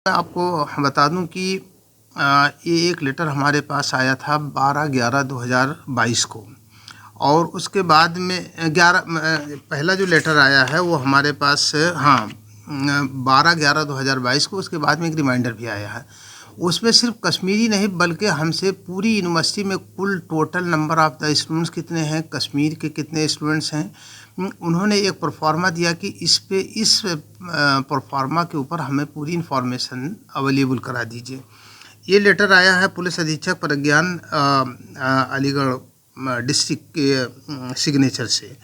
मैं आपको बता दूं कि ये एक लेटर हमारे पास आया था 12/11/2022 को। और उसके बाद में 11 पहला जो लेटर आया है वो हमारे पास 12/11/2022 को। उसके बाद में एक रिमाइंडर भी आया है। उसमें सिर्फ कश्मीरी नहीं बल्कि हमसे पूरी यूनिवर्सिटी में कुल total number of the students कितने हैं, कश्मीर के कितने स्टूडेंट्स हैं, उन्होंने एक प्रोफार्मा दिया कि इस प्रोफार्मा के ऊपर हमें पूरी इन्फॉर्मेशन अवेलेबल करा दीजिए। ये लेटर आया है पुलिस अधीक्षक प्रज्ञान अलीगढ़ डिस्ट्रिक्ट के सिग्नेचर से।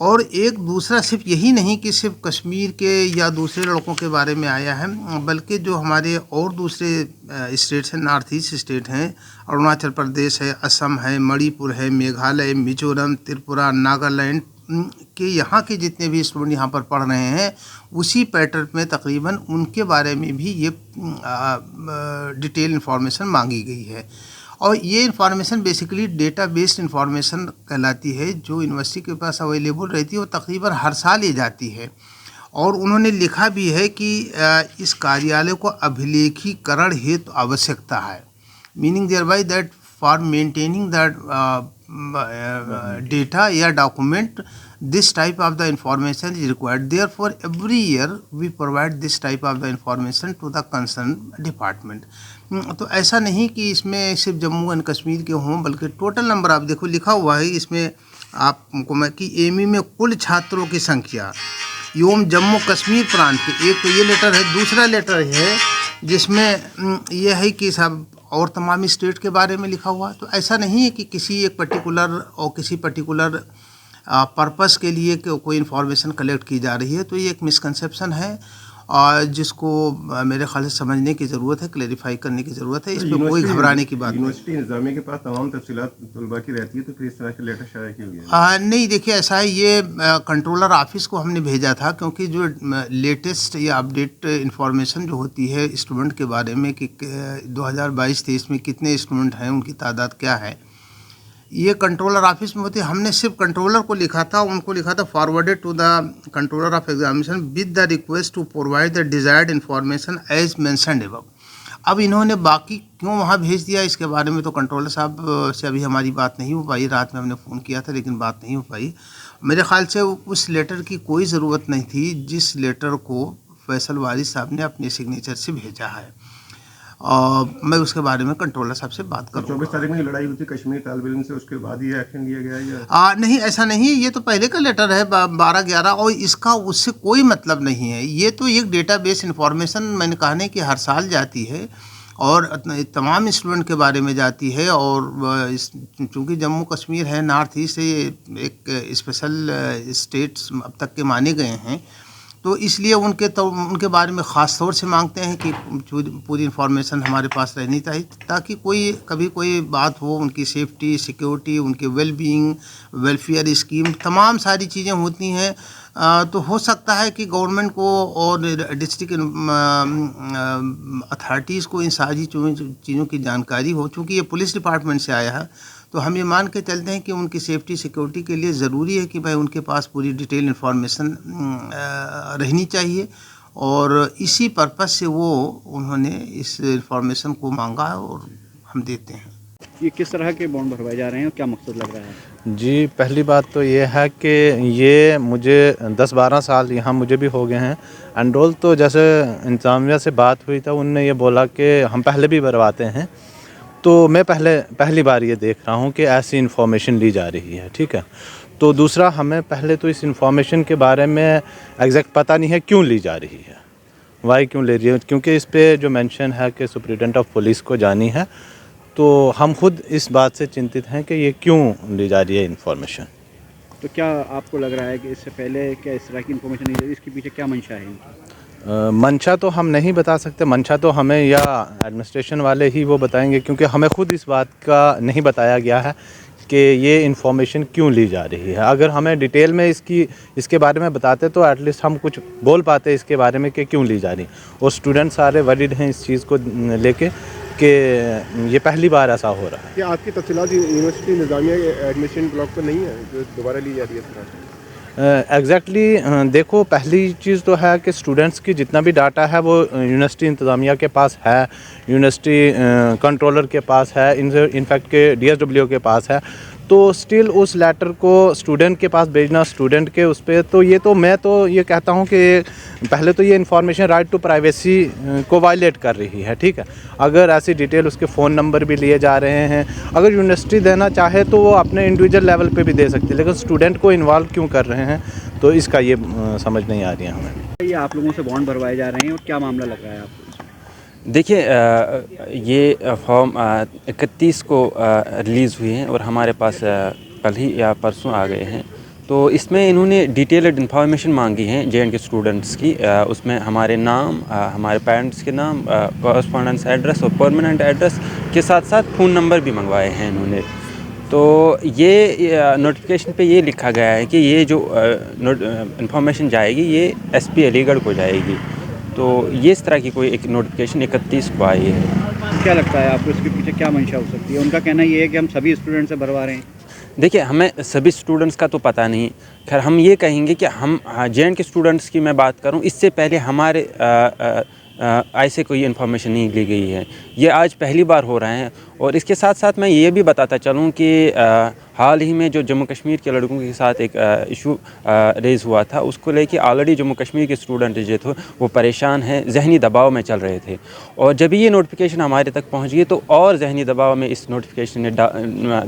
और एक दूसरा सिर्फ यही नहीं कि सिर्फ कश्मीर के या दूसरे लड़कों के बारे में आया है, बल्कि जो हमारे और दूसरे स्टेट्स हैं, नॉर्थ ईस्ट स्टेट हैं, अरुणाचल प्रदेश है, असम है, मणिपुर है, मेघालय, मिजोरम, त्रिपुरा, नागालैंड के यहाँ के जितने भी स्टूडेंट यहाँ पर पढ़ रहे हैं, उसी पैटर्न में तकरीबन उनके बारे में भी ये डिटेल इन्फॉर्मेशन मांगी गई है। और ये information basically data based information कहलाती है, जो यूनिवर्सिटी के पास अवेलेबल रहती है, वो तकरीबन हर साल ये जाती है। और उन्होंने लिखा भी है कि इस कार्यालय को अभिलेखीकरण हेतु आवश्यकता है, meaning thereby that for maintaining that data या document this type of the information is required. Therefore every year we provide this type of the information to the concerned department. तो ऐसा नहीं कि इसमें सिर्फ जम्मू एंड कश्मीर के हों, बल्कि टोटल नंबर आप देखो लिखा हुआ है इसमें आपको मैं कि एमई में कुल छात्रों की संख्या एवं जम्मू कश्मीर प्रांत के। एक तो ये लेटर है, दूसरा लेटर है जिसमें यह है कि सब और तमाम स्टेट के बारे में लिखा हुआ। तो ऐसा नहीं है कि किसी एक पर्टिकुलर और किसी पर्टिकुलर पर्पस के लिए कोई इन्फॉर्मेशन कलेक्ट की जा रही है। तो ये एक मिसकंसेप्शन है और जिसको मेरे ख्याल से समझने की ज़रूरत है, क्लैरिफाई करने की ज़रूरत है। इस पर कोई घबराने की बात नहीं। यूनिवर्सिटी इंतजामिया के पास तमाम तफसीलात तलबा की रहती है, तो फिर इस तरह के लेटर शाया क्यों गया? नहीं, देखिए ऐसा है, ये कंट्रोलर ऑफिस को हमने भेजा था, क्योंकि जो लेटेस्ट या अपडेट इन्फॉर्मेशन जो होती है स्टूडेंट के बारे में कि 2022-23 में कितने स्टूडेंट हैं, उनकी तादाद क्या है, ये कंट्रोलर ऑफिस में होती है। हमने सिर्फ कंट्रोलर को लिखा था, उनको लिखा था forwarded to the controller of examination with the request to provide the desired information as mentioned above. अब इन्होंने बाकी क्यों वहाँ भेज दिया, इसके बारे में तो कंट्रोलर साहब से अभी हमारी बात नहीं हो पाई। रात में हमने फ़ोन किया था लेकिन बात नहीं हो पाई। मेरे ख्याल से उस लेटर की कोई ज़रूरत नहीं थी जिस लेटर को फैसल वारिस साहब ने अपने सिग्नेचर से भेजा है। और मैं उसके बारे में कंट्रोलर साहब से बात करूँगा। 24 तारीख में जो लड़ाई हुई थी कश्मीर तालिब इल्म से, उसके बाद ये एक्शन लिया गया या नहीं, ऐसा नहीं है। ये तो पहले का लेटर है 12/11, और इसका उससे कोई मतलब नहीं है। ये तो एक डेटाबेस इन्फॉर्मेशन मैंने कहने कि हर साल जाती है और तमाम स्टूडेंट के बारे में जाती है। और चूँकि जम्मू कश्मीर है, नॉर्थ ईस्ट से एक स्पेशल स्टेट्स अब तक के माने गए हैं, तो इसलिए उनके बारे में ख़ास तौर से मांगते हैं कि पूरी इन्फॉर्मेशन हमारे पास रहनी चाहिए, ताकि कभी कोई बात हो, उनकी सेफ्टी, सिक्योरिटी, उनके वेलबीइंग, वेलफेयर स्कीम, तमाम सारी चीज़ें होती हैं। तो हो सकता है कि गवर्नमेंट को और डिस्ट्रिक्ट अथॉरिटीज़ को इन सारी चीज़ों की जानकारी हो। चूँकि ये पुलिस डिपार्टमेंट से आया है, तो हम ये मान के चलते हैं कि उनकी सेफ्टी सिक्योरिटी के लिए ज़रूरी है कि भाई उनके पास पूरी डिटेल इन्फॉर्मेशन रहनी चाहिए। और इसी पर्पस से उन्होंने इस इन्फॉर्मेशन को मांगा और हम देते हैं। ये किस तरह के बॉन्ड भरवाए जा रहे हैं और क्या मकसद लग रहा है? जी, पहली बात तो ये है कि ये मुझे 10-12 साल यहाँ मुझे भी हो गए हैं एनरोल। तो जैसे इंतजामिया से बात हुई था, उनने ये बोला कि हम पहले भी भरवाते हैं। तो मैं पहली बार ये देख रहा हूँ कि ऐसी इन्फॉर्मेशन ली जा रही है, ठीक है। तो दूसरा, हमें पहले तो इस इन्फॉर्मेशन के बारे में एग्जैक्ट पता नहीं है क्यों ली जा रही है, वाई क्यों ले रही है, क्योंकि इस पे जो मेंशन है कि सुपरिटेंडेंट ऑफ पुलिस को जानी है। तो हम खुद इस बात से चिंतित हैं कि ये क्यों ली जा रही है इन्फॉर्मेशन। तो क्या आपको लग रहा है कि इससे पहले क्या इस तरह की इन्फॉर्मेशन ली जा रही है, इसके पीछे क्या मंशा है इनकी? मंशा तो हम नहीं बता सकते, मंशा तो हमें या एडमिनिस्ट्रेशन वाले ही वो बताएंगे, क्योंकि हमें खुद इस बात का नहीं बताया गया है कि ये इन्फॉर्मेशन क्यों ली जा रही है। अगर हमें डिटेल में इसके बारे में बताते तो एटलीस्ट हम कुछ बोल पाते इसके बारे में कि क्यों ली जा रही। और स्टूडेंट सारे वरीड हैं इस चीज़ को लेके कि ये पहली बार ऐसा हो रहा है। क्या आपकी तफसीलात यूनिवर्सिटी इंतजामिया एडमिशन ब्लॉक पर नहीं है जो दोबारा ली जा रही है? एग्जैक्टली देखो, पहली चीज़ तो है कि स्टूडेंट्स की जितना भी डाटा है वो यूनिवर्सिटी इंतज़ामिया के पास है, यूनिवर्सिटी कंट्रोलर के पास है, इनफैक्ट के DSW के पास है। तो स्टिल उस लेटर को स्टूडेंट के पास भेजना, स्टूडेंट के उस पर, तो ये तो मैं तो ये कहता हूँ कि पहले तो ये इन्फॉर्मेशन राइट टू प्राइवेसी को वायलेट कर रही है, ठीक है। अगर ऐसी डिटेल, उसके फ़ोन नंबर भी लिए जा रहे हैं, अगर यूनिवर्सिटी देना चाहे तो वो अपने इंडिविजुअल लेवल पे भी दे सकती है, लेकिन स्टूडेंट को इन्वॉल्व क्यों कर रहे हैं, तो इसका ये समझ नहीं आ रही है हमें। ये आप लोगों से बॉन्ड भरवाए जा रहे हैं और क्या मामला लग रहा है आपको? देखिए, ये फॉर्म 31 को रिलीज़ हुए हैं और हमारे पास कल ही या परसों आ गए हैं। तो इसमें इन्होंने डिटेल्ड इन्फॉर्मेशन मांगी है JNK स्टूडेंट्स की। उसमें हमारे नाम, हमारे पेरेंट्स के नाम, कॉरस्पॉन्डेंस एड्रेस और परमानेंट एड्रेस के साथ साथ फ़ोन नंबर भी मंगवाए हैं इन्होंने। तो ये नोटिफिकेशन पे ये लिखा गया है कि ये जो इन्फॉर्मेशन जाएगी ये SP अलीगढ़ को जाएगी। तो ये इस तरह की कोई एक नोटिफिकेशन 31 को आई है। क्या लगता है आपको इसके पीछे क्या मंशा हो सकती है? उनका कहना ये है कि हम सभी स्टूडेंट से भरवा रहे हैं। देखिए, हमें सभी स्टूडेंट्स का तो पता नहीं, खैर हम ये कहेंगे कि हम JNK स्टूडेंट्स की मैं बात करूं, इससे पहले हमारे ऐसे कोई इन्फॉर्मेशन नहीं ली गई है। ये आज पहली बार हो रहा है। और इसके साथ साथ मैं ये भी बताता चलूँ कि हाल ही में जो जम्मू कश्मीर के लड़कों के साथ एक इशू रेज़ हुआ था, उसको लेके ऑलरेडी जम्मू कश्मीर के स्टूडेंट जो थे वो परेशान हैं, जहनी दबाव में चल रहे थे। और जब ये नोटिफिकेशन हमारे तक पहुंच गई तो और जहनी दबाव में इस नोटिफिकेशन ने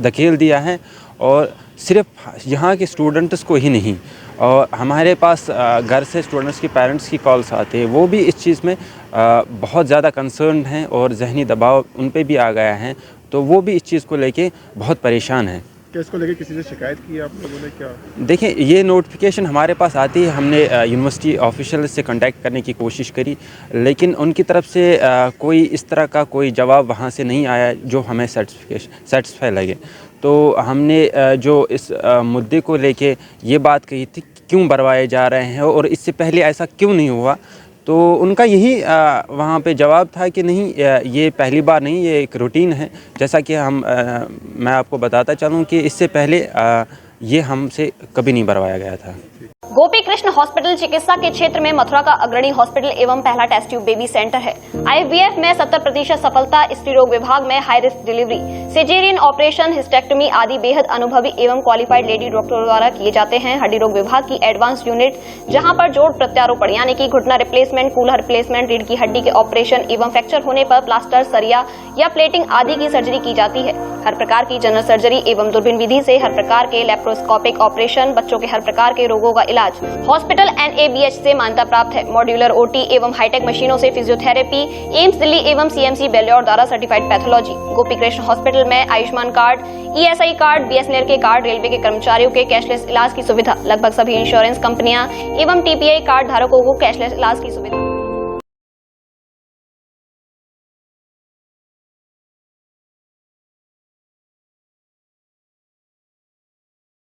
धकेल दिया है। और सिर्फ यहाँ के स्टूडेंट्स को ही नहीं, और हमारे पास घर से स्टूडेंट्स की पेरेंट्स की कॉल्स आते हैं, वो भी इस चीज़ में बहुत ज़्यादा कंसर्न हैं और जहनी दबाव उन पे भी आ गया है। तो वो भी इस चीज़ को लेके बहुत परेशान हैं। क्या इसको लेके किसी से शिकायत की आप लोगों ने? क्या देखिए, ये नोटिफिकेशन हमारे पास आती है, हमने यूनिवर्सिटी ऑफिशियल से कांटेक्ट करने की कोशिश करी, लेकिन उनकी तरफ से कोई इस तरह का कोई जवाब वहाँ से नहीं आया जो हमें सेटिस्फाई लगे। तो हमने जो इस मुद्दे को लेके ये बात कही थी क्यों भरवाए जा रहे हैं और इससे पहले ऐसा क्यों नहीं हुआ, तो उनका यही वहाँ पे जवाब था कि नहीं, ये पहली बार नहीं, ये एक रूटीन है। जैसा कि मैं आपको बताता चलूँ कि इससे पहले ये हमसे कभी नहीं भरवाया गया था। गोपी कृष्ण हॉस्पिटल चिकित्सा के क्षेत्र में मथुरा का अग्रणी हॉस्पिटल एवं पहला टेस्ट ट्यूब बेबी सेंटर है। IVF में 70% सफलता, स्त्री रोग विभाग में high risk delivery, caesarean operation, hysterectomy आदि बेहद अनुभवी एवं क्वालिफाइड लेडी डॉक्टरों द्वारा किए जाते हैं। हड्डी रोग विभाग की एडवांस यूनिट, जहां पर जोड़ प्रत्यारोपण यानी कि घुटना रिप्लेसमेंट, कूल्हा रिप्लेसमेंट, रीढ़ की हड्डी के ऑपरेशन एवं फ्रैक्चर होने पर प्लास्टर, सरिया या प्लेटिंग आदि की सर्जरी की जाती है। हर प्रकार की जनरल सर्जरी एवं दूरबीन विधि से हर प्रकार के लेप्रोस्कोपिक ऑपरेशन, बच्चों के हर प्रकार के रोगों का इलाज हॉस्पिटल NABH से मान्यता प्राप्त है। मॉड्यूलर OT एवं हाईटेक मशीनों से फिजियोथेरेपी, एम्स दिल्ली एवं CMC बेल्योर द्वारा certified pathology. Gopi Krishna hospital में Ayushman card, ESI card, BSNL के कार्ड, रेलवे के कर्मचारियों के कैशलेस इलाज की सुविधा, लगभग सभी इंश्योरेंस कंपनियां एवं TPI कार्ड धारकों को कैशलेस इलाज की सुविधा।